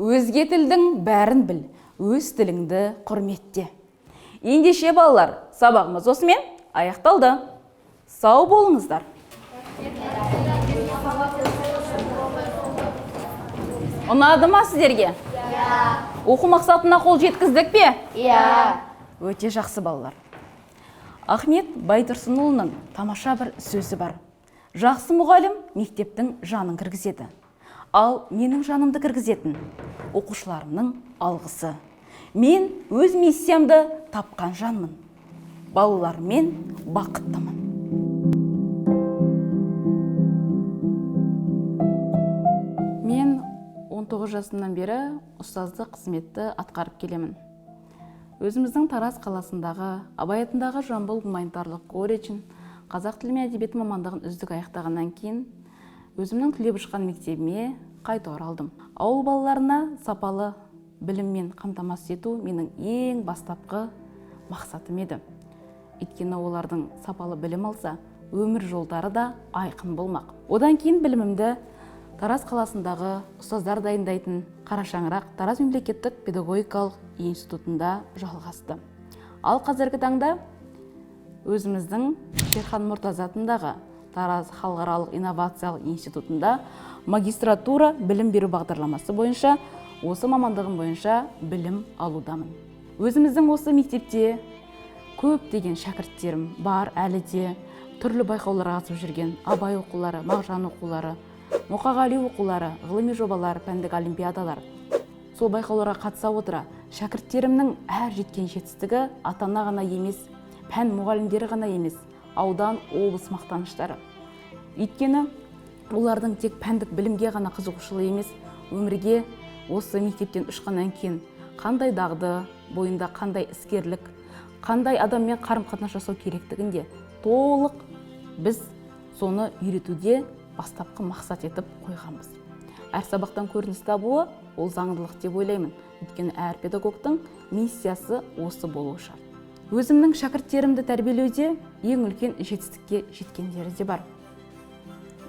Өзге тілдің бәрін біл, өз тіліңді құрметте. Ендеше балалар, сабағымыз осымен аяқталды. Сау болыңыздар. Ұнады ма сіздерге? Оқу мақсатына қол жеткіздік пе? Өте жақсы балалар. Ахмет Байтұрсынұлының тамаша бір сөзі бар. Жақсы мұғалім мектептің жанын кіргізеді. Ал менің жанымды кіргізетін оқушыларымның алғысы. Мен өз миссиямды тапқан жанмын. Балалармен бақыттымын. Мен 19 жасымнан бері ұстаздық қызметті атқарып келемін. Өзіміздің Тараз қаласындағы Абай атындағы Жамбыл гуманитарлық колледжін қазақ тілі мен әдебиеті мамандығын үздік аяқтағаннан кейін өзімнің түлеп ұшқан мектебіме қайта оралдым. Ауыл балаларына сапалы біліммен қамтамасыз ету менің ең бастапқы мақсатым еді. Өйткені олардың сапалы білім алса, өмір жолдары да айқын болмақ. Одан кейін білімімді Тараз қаласындағы ұстаздар дайындайтын Қарашаңырақ Тараз мемлекеттік педагогикалық институтында жалғасты. Ал қазіргі таңда өзіміздің Шерхан Мұртаза атындағы Тараз халықаралық инновациялық институтында магистратура білім беру бағдарламасы бойынша осы мамандығым бойынша білім алудамын. Өзіміздің осы мектепте көптеген шәкірттерім бар, әлі де түрлі байқауларға қатысып жүрген Абай оқулары, Мағжан оқулары, Мұқағали оқулары, ғылыми жобалар, пәндік олимпиадалар. Сол байқауларға қатыса отыра, шәкірттерімнің әр жеткен жетістігі ата-ана ғана емес, пән мұғалімдері ғана емес, аудан, облыс мақтаныштары. Өйткені олардың тек пәндік білімге ғана қызығушылығы емес, өмірге осы мектептен ұшқаннан кейін қандай дағды, бойында қандай іскерлік, қандай адаммен қарым-қатынас жасау керектігінде толық біз соны үйретуде бастапқы мақсат етіп қойғанбыз. Әр сабақтан көрініс табуы ол заңдылық деп ойлаймын. Өйткені әр педагогтың миссиясы осы болуы шарт. Өзімнің шәкірттерімді тәрбиелеуде ең үлкен жетістікке жеткендері де бар.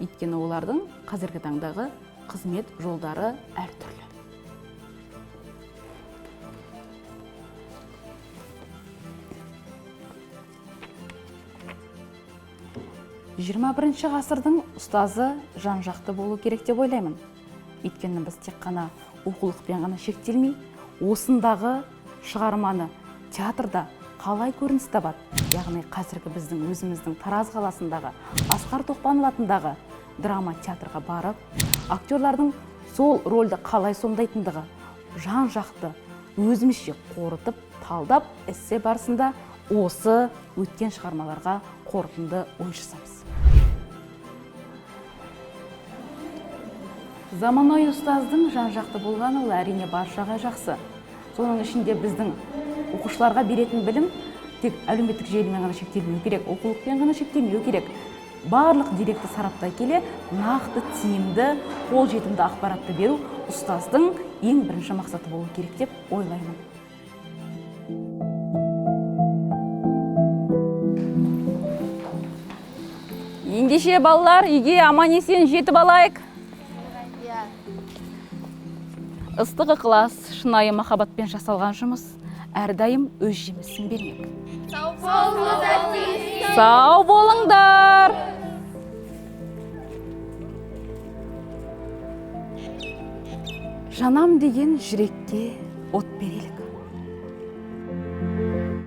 Өйткені олардың қазіргі таңдағы қызмет жолдары әртүрлі. 21 ғасырдың ұстазы жан-жақты болу керек деп ойлаймын. Өйткені біз тек қана оқулықпен ғана шектелмей, осындағы шығарманы театрда қалай көрініс табады? Яғни қазіргі біздің өзіміздің Тараз қаласындағы Асқар Тоқпанов атындағы драма театрға барып, актерлардың сол рөлді қалай сомдайтындығы жан-жақты өзімізше қорытып, талдап, эссе барысында осы өткен шығармаларға қорытынды ой жасаймыз. Заманауи ұстаздың жан-жақты болғаны ол әрине баршаға жақсы. Соның ішінде біздің оқушыларға беретін білім тек әлеуметтік желімен ғана шектелмеу керек, оқулықпен ғана шектелмеу керек. Барлық деректі сараптай келе, нақты, тиімді, қолжетімді ақпаратты беру ұстаздың ең бірінші мақсаты болу керек деп ойлаймын. Ендеше балалар, үйге аман-есен жетіп алайық. Ыстық ықылас, шынайы махаббатпен жасалған жұмыс әрдайым өз жемісін бермек. Сау болыңдар. Жанам деген жүрекке от берелік.